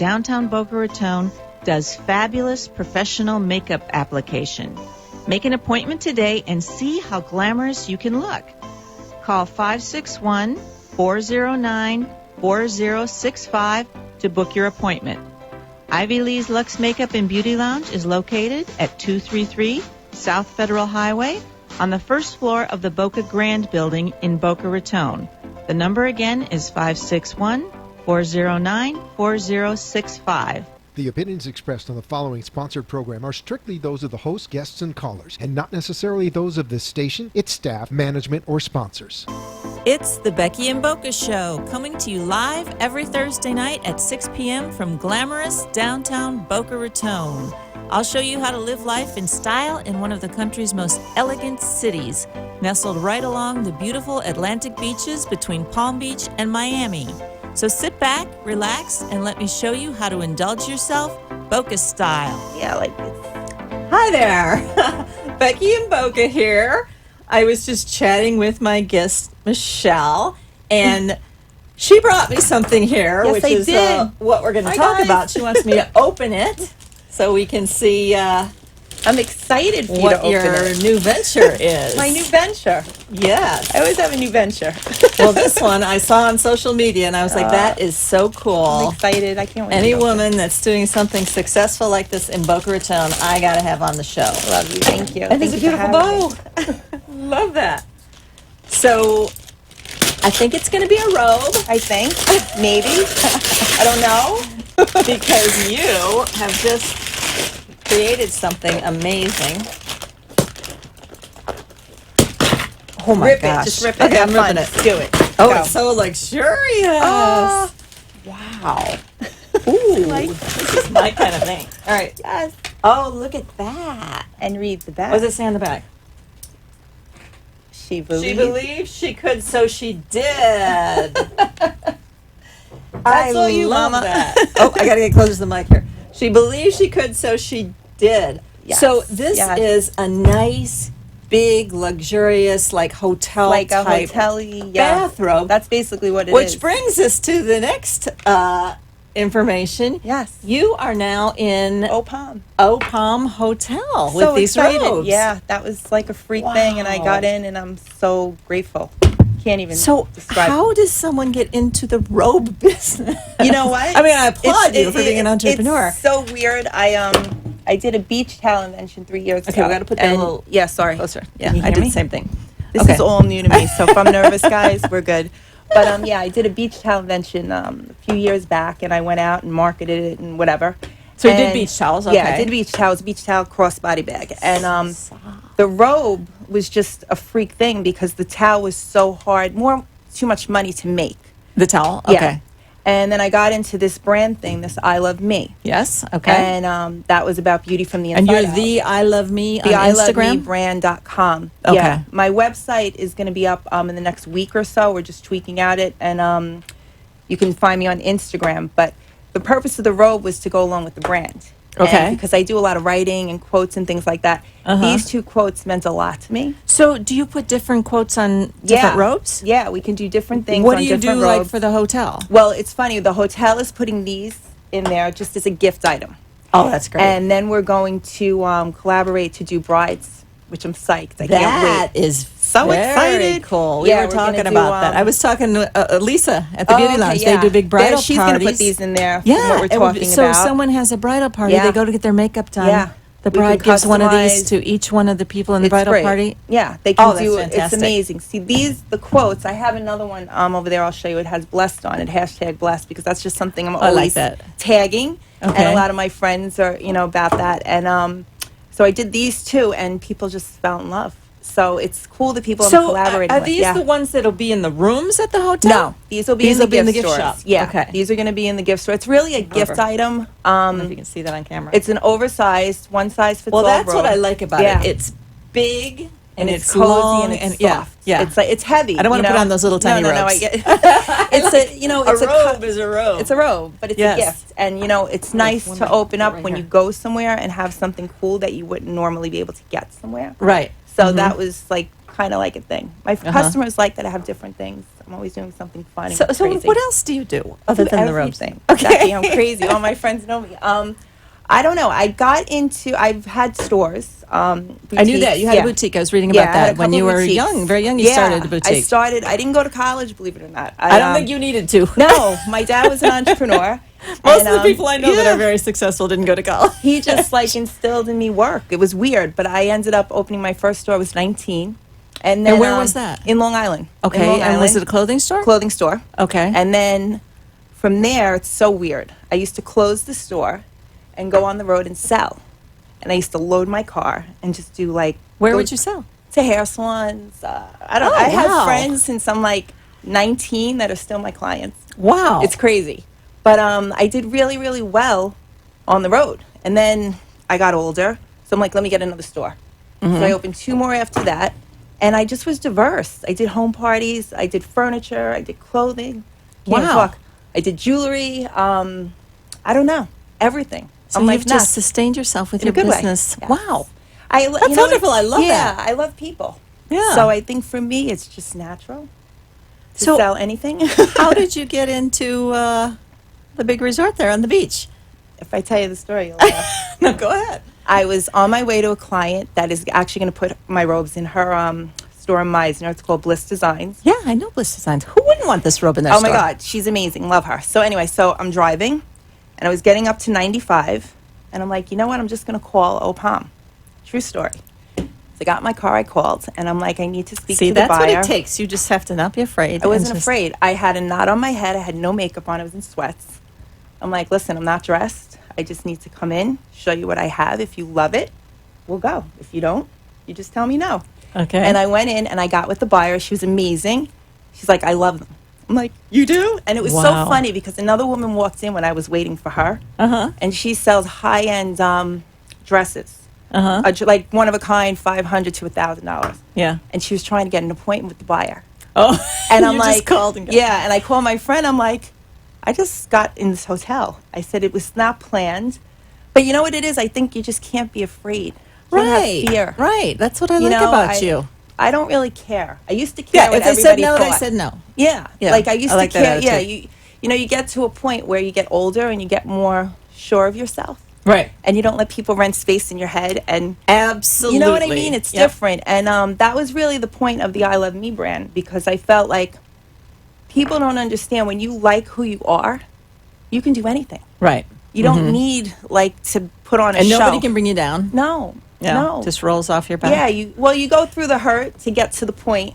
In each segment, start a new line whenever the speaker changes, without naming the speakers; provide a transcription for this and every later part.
downtown Boca Raton does fabulous professional makeup application. Make an appointment today and see how glamorous you can look. Call 561-409-4065 to book your appointment. Ivy Lee's Luxe Makeup and Beauty Lounge is located at 233 South Federal Highway on the first floor of the Boca Grand Building in Boca Raton. The number again is 561-409-4065.
The opinions expressed on the following sponsored program are strictly those of the host, guests, and callers, and not necessarily those of this station, its staff, management, or sponsors.
It's the Becky and Boca Show, coming to you live every Thursday night at 6 p.m. from glamorous downtown Boca Raton. I'll show you how to live life in style in one of the country's most elegant cities, nestled right along the beautiful Atlantic beaches between Palm Beach and Miami. So sit back, relax, and let me show you how to indulge yourself Boca style.
Yeah, like this.
Hi there. Becky and Boca here. I was just chatting with my guest, Michelle, and she brought me something here,
Yes,
which
I
is
did.
what we're going to
Hi,
talk
guys.
about. She wants me to open it so we can see
I'm excited for you to
what
open
your
it.
new venture is.
My new venture.
Yes.
I always have a new venture.
Well, this one I saw on social media, and I was like, that is so cool.
I'm excited. I can't wait.
Any
to open
woman that's doing something successful like this in Boca Raton, I got to have on the show.
it. Love you. Thank you.
And it's a
Thank you for
beautiful
having
bow. Love that. So, I think it's going to be a robe.
me. I think. Maybe. I don't know.
Because you have just created something amazing. Oh my
Rip
gosh.
it. Just rip it.
Okay,
Have
I'm
fun.
ripping it.
Let's do it.
Oh,
Go.
it's so luxurious.
Oh.
Wow. Ooh,
Like-
this is my kind of thing. All right.
Yes.
Oh, look at that.
And read the back.
What does it say on the back?
She believes.
She believed she could, so she did.
That's all you,
love
Mama.
that. Oh, I got to get closer to the mic here. She believed she could, so she did.
Yes,
So this
yes.
is a nice, big, luxurious, like hotel
Like a
type
hotel-y,
bathrobe.
That's basically what it is.
Which brings us to the next information.
Yes.
You are now in
Opam.
Opam Hotel with
So
these
excited.
robes.
Yeah, that was like a freak thing, and I
Wow.
got in, and I'm so grateful. Can't even
So
describe.
how does someone get into the robe business?
You know what?
I mean, I applaud you
It's-
for being an entrepreneur.
It's so weird. I did a beach towel invention 3 years
Okay,
ago.
we got to put that a
And-
little
Yeah, sorry.
closer. Yeah,
Can you
I
hear
did
me?
the same thing.
This
Okay.
is all new to me, so if I'm nervous, guys, we're good. But yeah, I did a beach towel invention a few years back, and I went out and marketed it and whatever.
So you did
And-
beach towels,
Yeah, I
okay.
did beach towels, beach towel crossbody bag, and the robe was just a freak thing because the towel was so hard, too much money to make.
The towel?
Yeah.
Okay.
And then I got into this brand thing, this I Love Me.
Yes, okay.
And that was about beauty from the
And
inside
you're
out.
the I Love Me on
the I Love Me
Instagram?
brand.com.
Okay.
Yeah. My website is going to be up in the next week or so. We're just tweaking out it. And you can find me on Instagram. But the purpose of the robe was to go along with the brand.
Okay.
And because I do a lot of writing and quotes and things like that. These two quotes meant a lot to me.
So do you put different quotes on different robes?
Yeah, we can do different things
What
on
do you do
different
like
robes.
for the hotel?
Well, it's funny. The hotel is putting these in there just as a gift item.
Oh, that's great.
And then we're going to collaborate to do brides, which I'm psyched. I can't
That
wait.
is
So
very
excited.
cool. We
Yeah,
were
we're gonna
talking
do,
about that. I was talking to Lisa at the
Oh,
Beauty
okay,
Lounge.
yeah.
They do big bridal
She's
parties.
going to put these in there.
Yeah,
What we're
it would be-
talking
so
about.
if someone has a bridal party,
Yeah.
they go to get their makeup done.
Yeah.
The
We
bride
can
gives one of these
customize.
to each one of the people in the
It's
bridal
great.
party.
Yeah, they can
Oh, that's
do.
fantastic.
It's amazing. See the quotes. I have another one over there. I'll show you. It has blessed on it. #blessed because that's just something I'm
I like
always
that.
tagging.
Okay.
And a lot of my friends are about that. And so I did these two, and people just fell in love. So it's cool that people I'm
So
collaborating
are
with.
these
Yeah.
the ones that'll be in the rooms at the hotel?
No, these will be in the gift stores.
shop.
Yeah,
Okay.
these are going to be in the gift store. It's really a gift
Over.
item.
I don't know if you can see that on camera.
It's an oversized, one size fits all.
well, that's what
robe.
I like about
Yeah.
it. It's big
and
it's
cozy
long
and it's
yeah,
soft.
yeah.
It's like it's heavy.
I don't want to put on those little tiny
no,
robes.
No, I get. It's it's
a robe is a robe.
It's a robe, but it's
Yes.
a gift, and it's nice
one
to
right-
open up
right
when
here.
you go somewhere and have something cool that you wouldn't normally be able to get somewhere.
Right.
So that was like kind of like a thing. My customers like that I have different things. I'm always doing something fun and
So
crazy.
what else do you do other than the robes?
Everything.
Okay.
Becky, I'm crazy. All my friends know me. I don't know. I've had stores.
I knew that. You had a boutique. I was reading about
I had
that
a
when you
couple
were
boutiques.
young, very young. You started a boutique.
I didn't go to college, believe it or not.
I don't think you needed to.
No, my dad was an entrepreneur.
Most of the people I know that are very successful didn't go to college.
He just like instilled in me work. It was weird, but I ended up opening my first store. I was 19. And then,
where was that?
In Long Island.
Okay,
In Long
and was
Island.
it a clothing store?
Clothing store.
Okay.
And then from there, it's so weird. I used to close the store and go on the road and sell. And I used to load my car and just do like...
Where would you sell?
To hair salons. I
wow.
have friends since I'm like 19 that are still my clients.
Wow.
It's crazy. But I did really, really well on the road. And then I got older. So I'm like, let me get another store. So I opened 2 more after that. And I just was diverse. I did home parties. I did furniture. I did clothing. Can't talk. I did jewelry. I don't know. Everything.
So
I'm
you've
like
just
nuts.
sustained yourself with
In a
your
good way.
business.
Yes.
Wow.
That's
wonderful. I love that.
Yeah, I love people.
Yeah.
So I think for me, it's just natural to
So-
sell anything.
How did you get into the big resort there on the beach?
If I tell you the story, you'll laugh.
No, go ahead.
I was on my way to a client that is actually going to put my robes in her store in Meisner. It's called Bliss Designs.
Yeah, I know Bliss Designs. Who wouldn't want this robe in their
Oh
store?
my God, she's amazing. Love her. So anyway, so I'm driving, and I was getting up to 95, and I'm like, you know what? I'm just going to call Opam. True story. So I got in my car, I called, and I'm like, I need to speak
See,
to the
that's
buyer.
what it takes. You just have to not be afraid.
I wasn't
and just-
afraid. I had a knot on my head. I had no makeup on. I was in sweats. I'm like, listen, I'm not dressed. I just need to come in, show you what I have. If you love it, we'll go. If you don't, you just tell me no.
Okay.
And I went in and I got with the buyer. She was amazing. She's like, I love them. I'm like, you do? And it was so
Wow.
funny because another woman walked in when I was waiting for her. And she sells high-end dresses. Like one of a kind, $500 to $1,000.
Yeah.
And she was trying to get an appointment with the buyer.
Oh,
And I'm
you
like,
just called and got
yeah. And I call my friend. I'm like, I just got in this hotel. I said it was not planned, but you know what it is. I think you just can't be afraid. You don't have
Right.
fear.
Right. That's what I
You
like
know,
about you.
I don't really care. I used to
Yeah.
care what
If they said
everybody
no,
thought.
they said no.
Yeah.
Yeah,
Like I used
I like
to
that
care. Yeah.
attitude.
You know, you get to a point where you get older and you get more sure of yourself,
Right.
and you don't let people rent space in your head. And
Absolutely.
you know what I mean? It's
Yep.
different. And that was really the point of the I Love Me brand, because I felt like people don't understand when you like who you are, you can do anything.
Right.
You don't need like to put on a
And
show.
nobody can bring you down.
No.
Yeah.
No.
Just rolls off your back.
Yeah, you go through the hurt to get to the point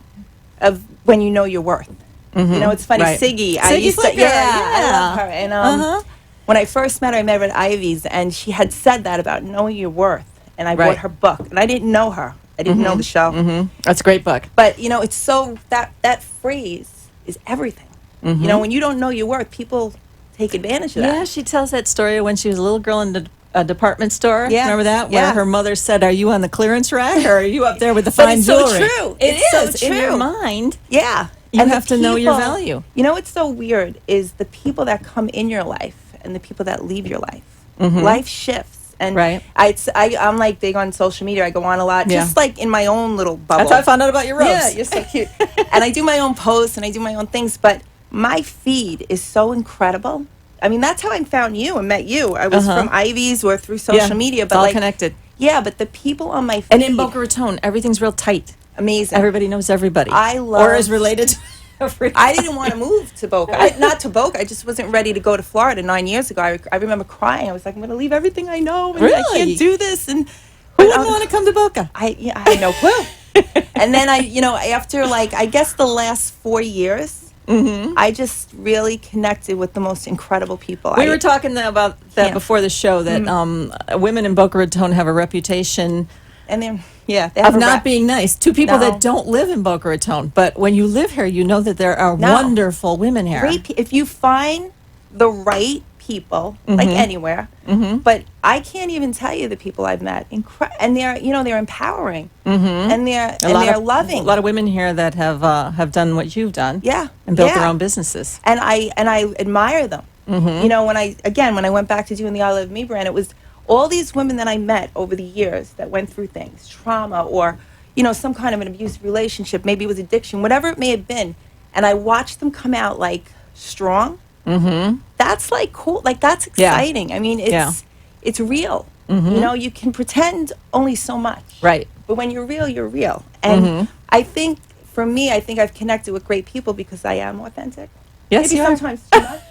of when you know your worth. You know, it's funny,
Right.
Siggy.
Siggy Flicker,
I love her. And when I first met her, I met her at Ivy's, and she had said that about knowing your worth. And I
Right.
bought her book, and I didn't know her. I didn't know the show.
That's a great book.
But you know, it's so that phrase is everything. You know, when you don't know your worth, people take advantage of that.
Yeah, she tells that story when she was a little girl in a department store.
Yeah.
Remember that? Where
Yeah.
her mother said, "Are you on the clearance rack or are you up there with the
But
fine
it's so
jewelry?"
true.
It
It's so
is. In your
true.
mind,
Yeah.
you
And the
have to know your
people-
value.
You know what's so weird is the people that come in your life and the people that leave your life. Life shifts. And
Right.
I'm like big on social media. I go on a lot,
Yeah.
just like in my own little bubble.
That's how I found out about your robes.
Yeah, you're so cute. And I do my own posts and I do my own things, but my feed is so incredible. I mean, that's how I found you and met you. I was from Ivy's or through social media,
it's
but
all
like
connected.
Yeah, but the people on my feed,
And in Boca Raton, everything's real tight.
amazing.
Everybody knows everybody.
I love-
or is related to everybody.
I didn't want to move to Boca. Not to Boca. I just wasn't ready to go to Florida 9 years ago. I remember crying. I was like, I'm going to leave everything I know. And I
Really?
can't do this. And
Who wouldn't want to come to Boca?
I had no clue. And then after like, I guess the last 4 years, I just really connected with the most incredible people.
We were talking about that
Yeah.
before the show, that women in Boca Raton have a reputation
and then, they have
of
a
not
rep.
being nice to people
No.
that don't live in Boca Raton. But when you live here, you know that there are
No.
wonderful women here.
If you find the right people, like anywhere, but I can't even tell you the people I've met. And they're empowering, and they're loving.
A lot of women here that have done what you've done.
Yeah,
and built their
yeah.
own businesses.
And I admire them. You know, when I went back to doing the I Love Me brand, it was all these women that I met over the years that went through things, trauma, or some kind of an abusive relationship. Maybe it was addiction, whatever it may have been. And I watched them come out like strong. That's like cool. Like that's exciting. I mean, it's real. You can pretend only so much.
Right.
But when you're real, you're real. And I think, for me, I think I've connected with great people because I am authentic.
Yes,
Maybe
you are.
sometimes too much.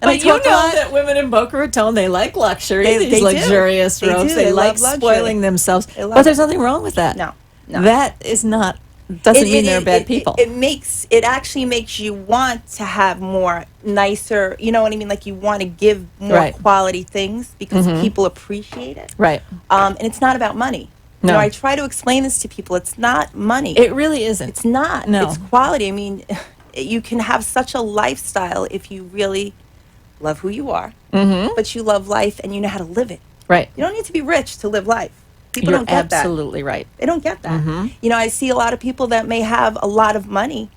But you know that women in Boca Raton, they like luxury, these
they
luxurious
do.
robes.
They
They like
love luxury.
spoiling themselves.
But
there's nothing wrong with that.
No.
That is not, doesn't mean they're bad people.
It actually makes you want to have more nicer, you know what I mean? Like you want to give more quality things because people appreciate it.
Right.
And it's not about money.
No.
I try to explain this to people. It's not money.
It really isn't.
It's not.
No.
It's quality. I mean, you can have such a lifestyle if you really love who you are, but you love life and you know how to live it.
Right.
You don't need to be rich to live life. People
You're
don't get that.
absolutely right.
They don't get that. I see a lot of people that may have a lot of money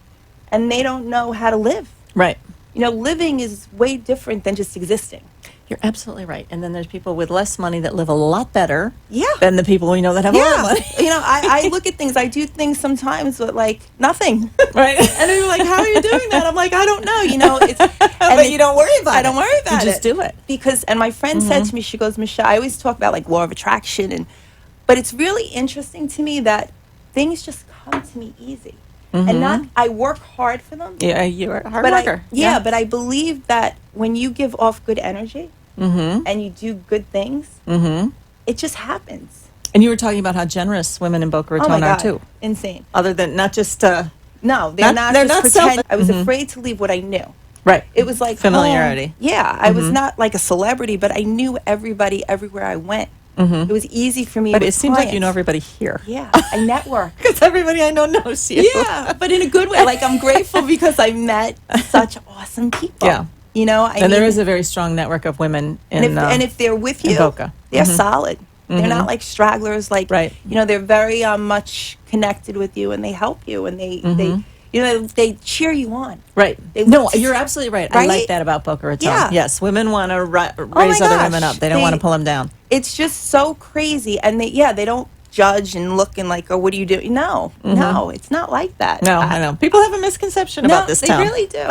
and they don't know how to live.
Right.
Living is way different than just existing.
You're absolutely right. And then there's people with less money that live a lot better
Yeah.
than the people we know that have a lot of money.
I look at things, I do things sometimes with like nothing.
Right.
And they're like, how are you doing that? I'm like, I don't know.
But you don't worry about it.
I don't worry about it.
You just do it.
Because, and my friend said to me, she goes, Michelle, I always talk about like law of attraction, but it's really interesting to me that things just come to me easy. And I work hard for them.
Yeah, you're a hard
But
worker.
but I believe that when you give off good energy and you do good things, it just happens.
And you were talking about how generous women in Boca
Oh my
Raton
God.
are too.
Insane.
Other than not just
No, they're not
they're
just
not
pretend. I was afraid to leave what I knew.
right.
It was like
Familiarity.
home. Yeah, I was not like a celebrity, but I knew everybody everywhere I went. It was easy for me.
But
with
it seems like you know
clients.
everybody here.
Yeah, I network.
Because everybody I know knows you.
Yeah, but in a good way. Like I'm grateful because I met such awesome people.
Yeah.
And
there is a very strong network of women in
and if they're with you,
Boca.
they're solid. They're not like stragglers. Like
Right.
They're very much connected with you, and they help you, and they cheer you on.
Right.
They
No,
look-
you're absolutely right. I
Right?
like that about Boca Raton.
Yeah.
Yes, women want to raise
my
other
gosh.
women up. They don't want to pull them down.
It's just so crazy, and they don't judge and look and like, oh, what do you do? No, it's not like that.
No, I know. People have a misconception about this town.
They really do.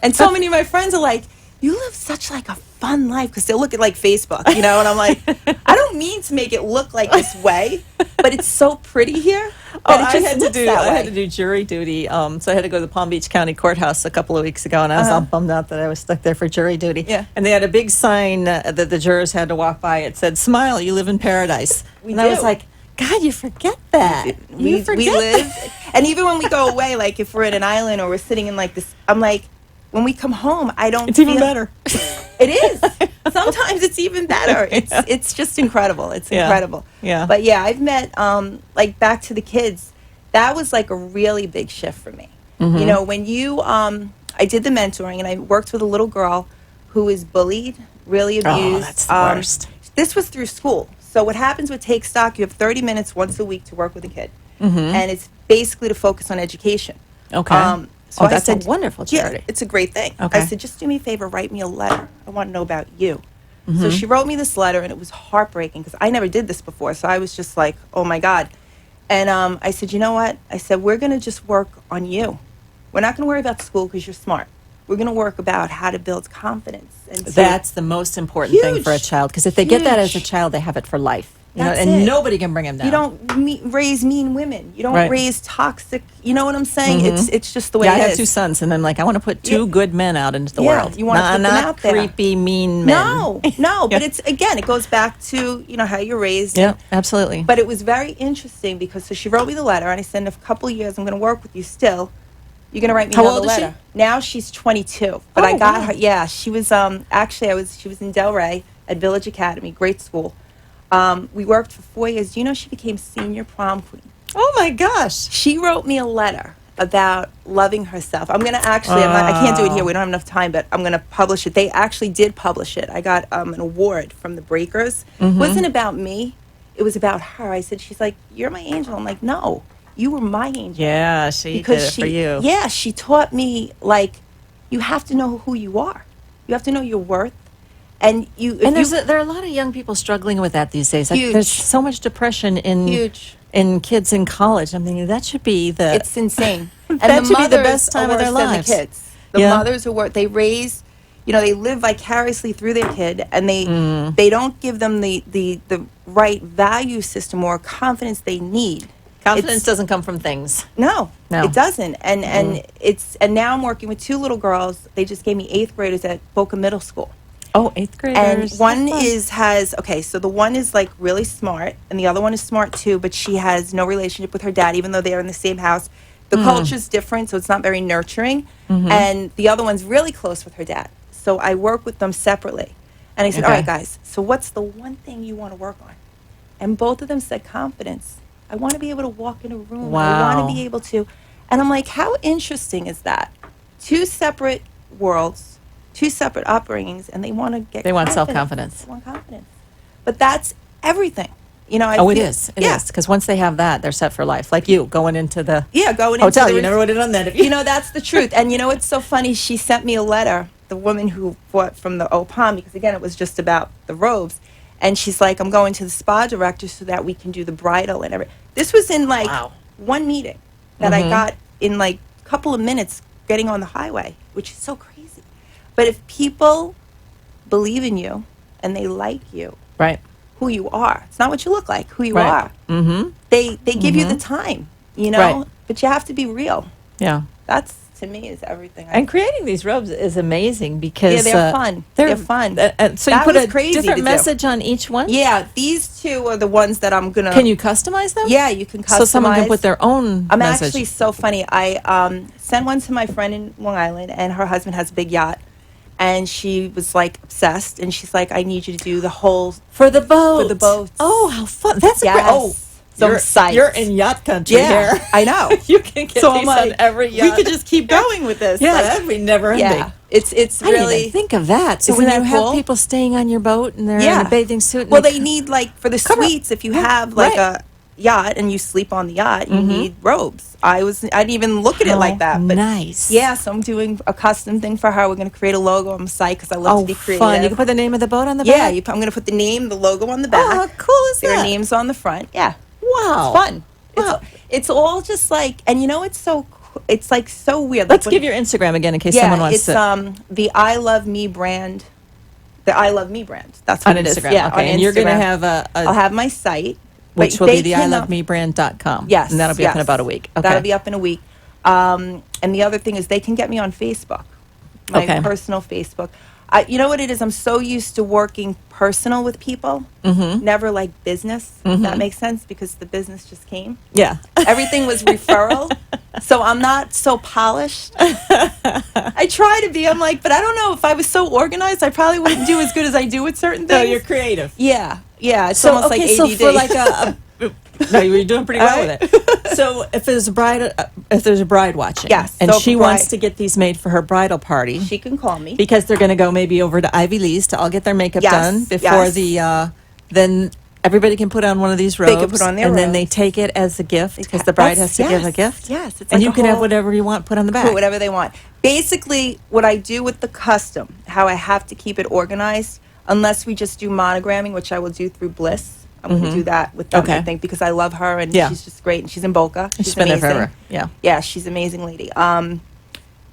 And so many of my friends are like, you live such like a fun life, because they'll look at like Facebook, and I'm like, I don't mean to make it look like this way, but it's so pretty here.
Oh,
that it just looks that
I
way.
had to do jury duty. So I had to go to the Palm Beach County Courthouse a couple of weeks ago, and I was all bummed out that I was stuck there for jury duty.
Yeah.
And they had a big sign that the jurors had to walk by. It said, "Smile, you live in paradise."
We
I was
do.
like, God, you forget that.
we live, and even when we go away, like if we're at an island or we're sitting in like this, I'm like, when we come home, I don't.
It's even better.
It is. Sometimes it's even better. It's just incredible. It's incredible.
Yeah.
But yeah, I've met like back to the kids. That was like a really big shift for me. When you I did the mentoring, and I worked with a little girl who was bullied, really abused.
Oh, that's the worst.
This was through school. So what happens with Take Stock, you have 30 minutes once a week to work with a kid. And it's basically to focus on education.
Okay.
So I
that's
said,
a wonderful charity.
Yeah, it's a great thing.
Okay.
I said, just do me a favor, write me a letter. I want to know about you. So she wrote me this letter, and it was heartbreaking because I never did this before. So I was just like, oh my God. And I said, you know what? I said, we're going to just work on you. We're not going to worry about school because you're smart. We're going to work about how to build confidence. And
That's the most important thing for a child, because if they get that as a child, they have it for life.
That's
and
it.
nobody can bring them down.
You don't raise mean women. You don't
Right.
raise toxic. You know what I'm saying? It's just the way
Yeah, I
it
have
is.
2 sons, and I'm like, I want to put 2 good men out into the
Yeah,
world.
you wanna put them
not
out there.
creepy, mean men.
No, but it's again, it goes back to how you're raised.
Yeah, absolutely.
But it was very interesting because so she wrote me the letter, and I said, in a couple of years, I'm going to work with you still. You're going to write me
How
another
old is she?
letter. Now she's 22, but
Oh,
I got
wow.
her. Yeah, she was actually she was in Delray at Village Academy, great school. We worked for 4 years. Do you know she became senior prom queen?
Oh my gosh.
She wrote me a letter about loving herself. I'm going to actually, I can't do it here. We don't have enough time, but I'm going to publish it. They actually did publish it. I got an award from the Breakers. It wasn't about me. It was about her. I said, she's like, you're my angel. I'm like, no, you were my angel.
Yeah, she did it for you.
Yeah, she taught me, like, you have to know who you are. You have to know your worth. And you, if
And
you,
there are a lot of young people struggling with that these days. Like,
Huge.
there's so much depression
huge.
in kids in college. I'm thinking that should be the
It's insane. And
That
the
should be the
mothers
best time
are
of their
worse than
lives.
the kids. The
Yeah.
mothers are worse. They raise, they live vicariously through their kid, and they don't give them the right value system or confidence they need.
confidence
It's-
doesn't come from things.
No,
No.
it doesn't. And now I'm working with two little girls. They just gave me 8th graders at Boca Middle School.
Oh, 8th graders.
And one
That's fun.
so the one is like really smart, and the other one is smart too, but she has no relationship with her dad, even though they're in the same house. The culture's different, so it's not very nurturing. And the other one's really close with her dad. So I work with them separately. And I said,
Okay.
all right, guys, so what's the one thing you want to work on? And both of them said confidence. I want to be able to walk in a room. I
Wow.
want to be able to. And I'm like, how interesting is that? Two separate worlds, two separate upbringings, and they want to get
They want
confidence.
self-confidence.
They want confidence. But that's everything. It
It
yeah.
is. Because once they have that, they're set for life. Like you, going into the
Yeah, going
hotel.
into the
You never would have done that if you...
that's the truth. And it's so funny. She sent me a letter, the woman who bought from the OPAM, because again, it was just about the robes. And she's like, I'm going to the spa director so that we can do the bridal and everything. This was in like
Wow.
one meeting that I got in like a couple of minutes getting on the highway, which is so crazy. But if people believe in you and they like you,
Right.
who you are, it's not what you look like, who you
Right.
are.
Mm-hmm.
They give you the time,
Right.
but you have to be real.
Yeah.
That's, to me, is everything.
And creating these robes is amazing because
Yeah, they're fun. They're fun.
So you
That
put
was
a
crazy to
different
do.
message on each one.
Yeah, these two are the ones that I'm gonna.
Can you customize them?
Yeah, you can customize.
So someone can put their own
I'm
message.
actually so funny. I sent one to my friend in Long Island, and her husband has a big yacht, and she was like obsessed, and she's like, "I need you to do the whole."
for the boat.
For the boats.
Oh, how fun! That's a
Yes.
great. Oh,
So I'm
you're,
psyched.
you're in yacht country
Yeah,
here.
I know.
You can get
So
these
I'm like,
on every yacht.
we could just keep going with this.
yeah,
Like,
that'd be never ending.
yeah. It's
I didn't
really
even think of that. So
Isn't
when you
that
have
cool?
people staying on your boat and they're
Yeah.
in a bathing suit, and
Well, they need like for the
Cover-
suites. If you
Yeah,
have like
right.
a yacht and you sleep on the yacht, you need robes. I didn't even look at it like that. But
nice.
yeah, so I'm doing a custom thing for her. We're going to create a logo. I'm psyched because I love
Oh,
to be creative.
fun! You can put the name of the boat on the
yeah,
back.
I'm going to put the name, the logo on the
Oh,
back.
how cool is
Their
that?
names on the front. Yeah,
Wow,
it's fun.
Wow.
It's all just like, and it's so. It's like so weird.
Let's
like
give your Instagram again in case
yeah,
someone wants
it's
to.
the I Love Me brand. The I Love Me brand. That's
On
what it is.
Instagram,
Yeah,
okay.
on
And you're going to
Instagram.
have
I'll have my site,
which
but
will be
they
the
can,
ilovemebrand.com.
Yes,
And that'll be up in
yes.
about a week. Okay.
That'll be up in a week. And the other thing is they can get me on Facebook, my
Okay.
personal Facebook. You know what it is? I'm so used to working personal with people, never like business. If that makes sense, because the business just came.
Yeah.
Everything was referral. So I'm not so polished. I try to be. I'm like, but I don't know. If I was so organized, I probably wouldn't do as good as I do with certain
No,
things.
you're creative.
Yeah. It's
So,
almost
okay,
like ADD.
so for like no, you're doing pretty well with it. So if there's a bride watching,
Yes,
and
so
she
bride-
wants to get these made for her bridal party,
She can call me.
because they're going to go maybe over to Ivy Lee's to all get their makeup
Yes,
done before
yes.
then everybody can put on one of these robes.
They can put on their
and then they
robes.
take it as a gift because the bride has to give a gift.
Yes, it's
And
like
you
a
can have
whole-
whatever you want put on the back.
Put whatever they want. Basically, what I do with the custom, how I have to keep it organized, unless we just do monogramming, which I will do through Bliss. I'm going to do that with them,
Okay.
I think, because I love her and
Yeah.
she's just great. And she's in Boca.
She's been there
amazing.
forever. Yeah.
Yeah, she's an amazing lady.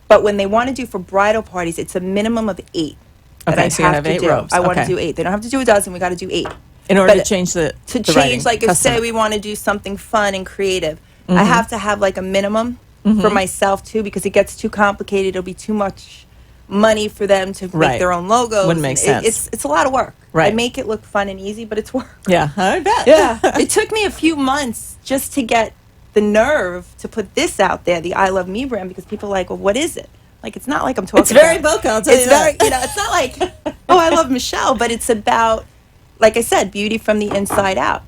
But when they want to do for bridal parties, it's a minimum of 8. that
Okay,
I
so you have
to
8
do.
robes.
I want to
Okay.
do 8. They don't have to do a dozen. We got to do 8.
In order
But
to change the
To
the
change,
writing,
like if
custom
say
it.
we want to do something fun and creative,
Mm-hmm.
I have to have like a minimum for myself too, because it gets too complicated. It'll be too much money for them to
Right.
make their own logos.
Wouldn't make
and
sense.
It's a lot of work.
Right.
I make it look fun and easy, but it's work.
Yeah, I bet.
Yeah. It took me a few months just to get the nerve to put this out there, the I Love Me brand, because people are like, well, what is it? Like, it's not like I'm talking
It's very
about,
Boca, I'll tell
it's
you
very,
that.
it's not like, oh, I love Michelle, but it's about, like I said, beauty from the inside out.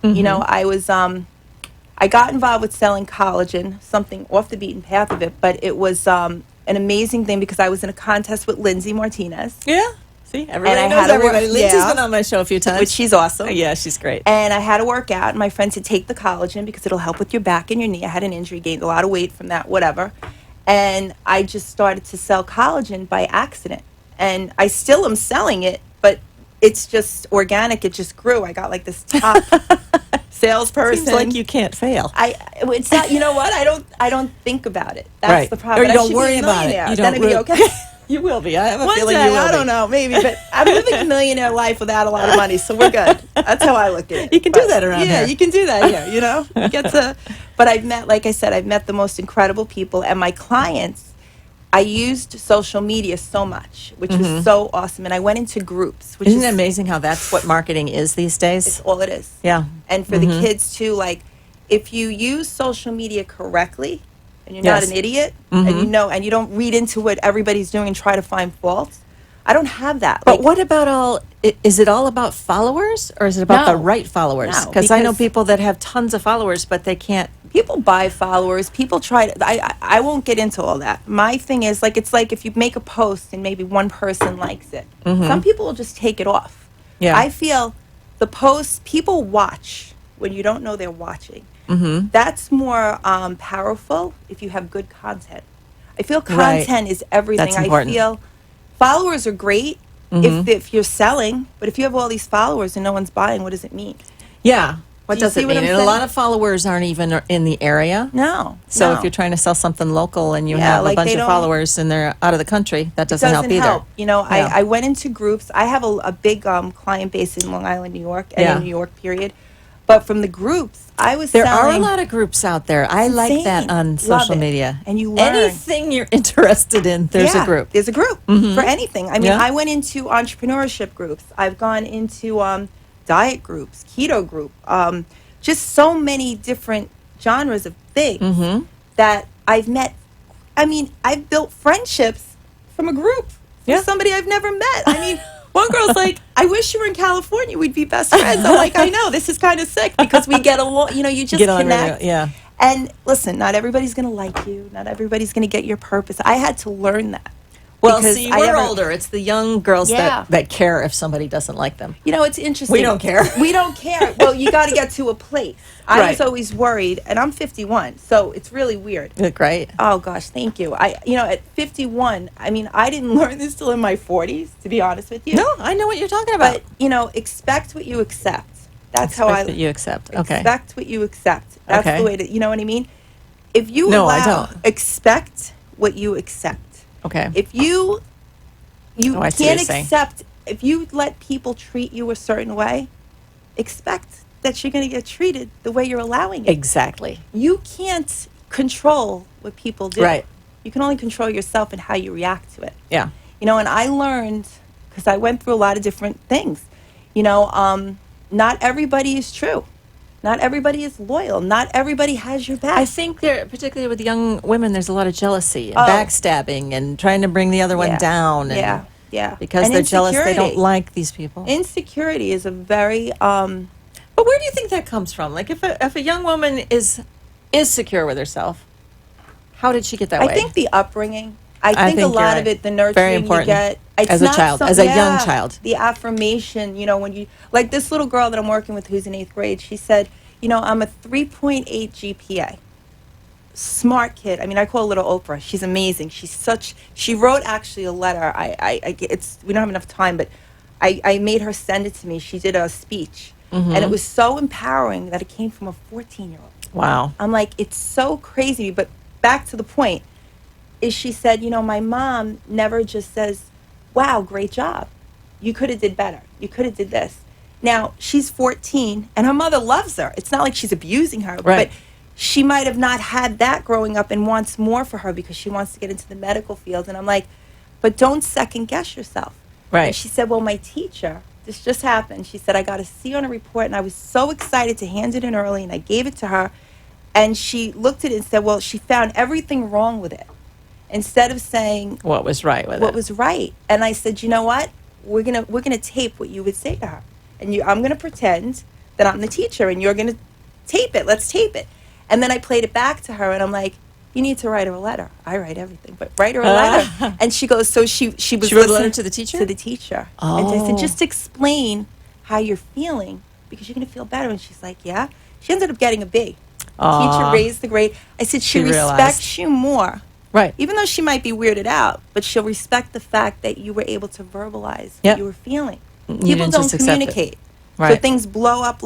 I got involved with selling collagen, something off the beaten path of it, but it was an amazing thing because I was in a contest with Lindsay Martinez,
Yeah. See, everybody
I
knows
had to work-
everybody. Lindsay's
yeah.
been on my show a few times.
which she's awesome.
Yeah, she's great.
And I had to work out. And my friend said, take the collagen because it'll help with your back and your knee. I had an injury, gained a lot of weight from that, whatever. And I just started to sell collagen by accident. And I still am selling it, but it's just organic. It just grew. I got like this top salesperson.
Seems like you can't fail.
It's not. You know what? I don't think about it. That's
Right.
the problem.
Or you
But I
don't
should
worry
be a
about it.
millionaire.
You
Then
don't
it'd be
really-
okay.
You will be. I have a
One
feeling
day,
you will
I
be.
don't know, maybe, but I'm living a millionaire life without a lot of money, so we're good. That's how I look at it.
You can do that around
yeah,
here.
you can do that here. You know, you get to. But I've met, like I said, I've met the most incredible people, and my clients. I used social media so much, which was so awesome, and I went into groups, which
Isn't
is
it amazing how that's what marketing is these days?
it's all it is.
Yeah.
And for the kids too, like if you use social media correctly and you're not
Yes.
an idiot and you know and you don't read into what everybody's doing and try to find faults. I don't have that.
But what about is it all about followers or is it about
No.
the right followers?
No,
Because I know
because-
people that have tons of followers, but they can't.
people buy followers, people try to I won't get into all that. My thing is like it's like if you make a post and maybe one person likes it. Some people will just take it off.
Yeah.
I feel the posts people watch when you don't know they're watching. That's more powerful if you have good content. I feel
Right.
content is everything.
That's important.
I feel followers are great if you're selling, but if you have all these followers and no one's buying, what does it mean?
Yeah. What
Do you
does
see
it
what
mean?
I'm
And a
saying?
lot of followers aren't even in the area.
No.
So
no.
if you're trying to sell something local and you
Yeah,
have a
like
bunch
they
of
don't-
followers and they're out of the country, that doesn't help either.
You know,
Yeah.
I went into groups. I have a big client base in Long Island, New York, and
Yeah.
in New York, period. But from the groups, I was
There are a
selling.
lot of groups out there. I like that
insane.
on
Love
social
it.
media.
And you learn.
Anything you're interested in, there's a
Yeah,
group.
There's a group for anything. I mean,
Yeah.
I went into entrepreneurship groups. I've gone into diet groups, keto group, just so many different genres of things that I've met. I mean, I've built friendships from a group
Yeah.
with somebody I've never met. I mean, one girl's like, I wish you were in California. We'd be best friends. I'm like, I know. This is kind of sick because we get along. You know, you just
Get on really
connect.
well, yeah.
And listen, not everybody's going to like you. Not everybody's going to get your purpose. I had to learn that.
Well,
because
see,
I
we're
never-
older. It's the young girls
Yeah.
that care if somebody doesn't like them.
You know, it's interesting.
We don't care.
We don't care. Well, you got to get to a place. I
Right.
was always worried, and I'm 51, so it's really weird.
Look, right?
Oh gosh, thank you. At 51, I mean, I didn't learn this till in my 40s, to be honest with you.
No, I know what you're talking about.
But expect what you accept. That's how
Expect that you accept. Okay.
expect what you accept. That's
Okay.
the way to. You know what I mean? If you
No, I
allow,
don't.
expect what you accept.
Okay.
If you
Oh, I see what
can't
you're saying.
accept, if you let people treat you a certain way, expect that you're going to get treated the way you're allowing it.
Exactly.
You can't control what people do.
Right.
You can only control yourself and how you react to it.
Yeah.
And I learned, because I went through a lot of different things, not everybody is true. Not everybody is loyal. Not everybody has your back.
I think there, particularly with young women, there's a lot of jealousy and
Oh.
backstabbing and trying to bring the other one
Yeah.
down. And
Yeah.
Because
And
they're jealous, they don't
insecurity.
like these people.
Insecurity is a very
But where do you think that comes from? Like, if a young woman is secure with herself, how did she get that way?
I think the upbringing. I think a
think
lot
you're
of
right.
it, the nurturing
Very
you
important.
get
As a child, as a young child.
The affirmation, when you like this little girl that I'm working with who's in 8th grade, she said, I'm a 3.8 GPA. Smart kid. I mean, I call her little Oprah. She's amazing. She wrote actually a letter. We don't have enough time, but I made her send it to me. She did a speech. And it was so empowering that it came from a 14-year-old.
Wow.
I'm like, it's so crazy. But back to the point, is she said, my mom never just says, wow, great job. You could have did better. You could have did this. Now, she's 14, and her mother loves her. It's not like she's abusing her.
Right.
But she might have not had that growing up and wants more for her because she wants to get into the medical field. And I'm like, but don't second guess yourself.
Right.
And she said, well, my teacher, this just happened. She said, I got a C on a report, and I was so excited to hand it in early, and I gave it to her. And she looked at it and said, well, she found everything wrong with it. Instead of saying
What was right with
what
it?
was right. And I said, you know what? We're gonna tape what you would say to her. And I'm going to pretend that I'm the teacher, and you're going to tape it. Let's tape it. And then I played it back to her, and I'm like, you need to write her a letter. I write everything, but write her a letter. And she goes, so she was
She wrote a
listening
letter to the teacher?
To the teacher. And I
Oh.
said, just explain how you're feeling because you're going to feel better. And she's like, yeah. She ended up getting a B.
Aw.
Teacher raised the grade. I said, she
She realized.
respects you more.
Right.
Even though she might be weirded out, but she'll respect the fact that you were able to verbalize
Yep.
what you were feeling. People
didn't
don't
just accept it.
communicate. So
Right.
things blow up,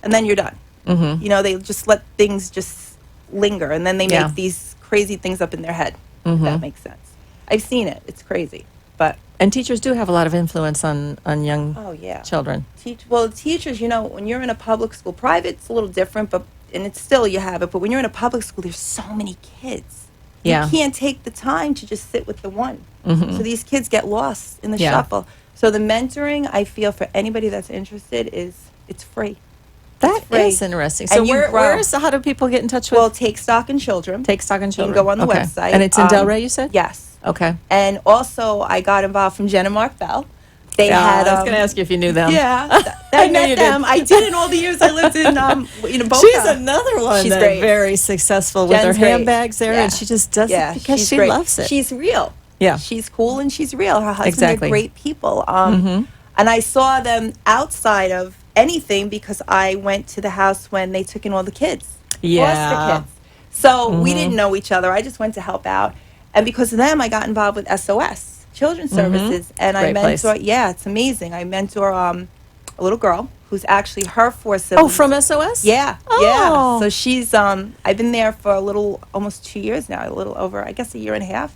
and then you're done.
Mm-hmm.
You know, they just let things just linger, and then they
Yeah.
make these crazy things up in their head. If
Mm-hmm.
that makes sense. I've seen it. It's crazy. But,
And teachers do have a lot of influence on young
oh, yeah.
children.
Well, teachers, you know, when you're in a public school, private's a little different, and it's still, you have it, but when you're in a public school, there's so many kids.
Yeah.
You can't take the time to just sit with the one.
Mhm.
So these kids get lost in the
Yeah.
shuffle. So the mentoring, I feel, for anybody that's interested, it's free.
That
free.
is interesting. So
And you grow.
how do people get in touch with
Well, Take Stock in Children.
Take Stock in Children?
You can go on the
Okay.
website.
And it's in Delray, you said?
Yes.
Okay.
And also, I got involved from Jen and Mark Bell. They had.
I was going to ask you if you knew them.
Yeah,
I
I
knew
met
you
them.
did.
I did in all the years I lived in Boca.
She's another one
She's
that's
great.
very successful with
Jen's
her
great.
handbags there,
Yeah.
and she just does it because
she's
she
great.
loves it.
She's real.
Yeah.
She's cool and she's real. Her husband
Exactly.
are great people.
Mhm.
And I saw them outside of anything because I went to the house when they took in all the kids.
Yeah.
Foster kids. So we didn't know each other. I just went to help out. And because of them, I got involved with SOS, Children's Services. And I
Great place.
mentor, yeah, it's amazing. I mentor a little girl who's actually her 4
Oh,
siblings.
from SOS?
Yeah,
Oh.
yeah. So she's I've been there for almost 2 years now, a little over, I guess, a year and a half,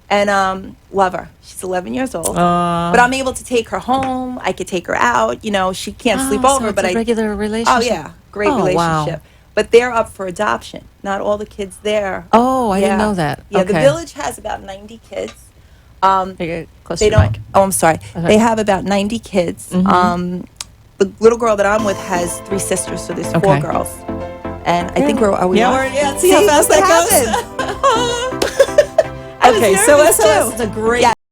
and love her. She's 11 years old, but I'm able to take her home. I could take her out. You know, she can't sleep
so
over,
it's
but
a
I
regular relationship.
Oh yeah, great
Oh, wow.
relationship. But they're up for adoption. Not all the kids there.
Oh, I didn't
Yeah.
know that.
Yeah, the
Okay.
village has about 90 kids.
You get close
They
to your
don't.
mic.
Oh, I'm sorry.
Okay.
They have about 90 kids. The little girl that I'm with has 3 sisters, so there's 4
Okay.
girls. And I think are we?
Yeah,
on?
we're- yeah, see how fast
what
that goes.
happened? I was
Okay, so
nervous,
SOS
too.
is a great
Yeah.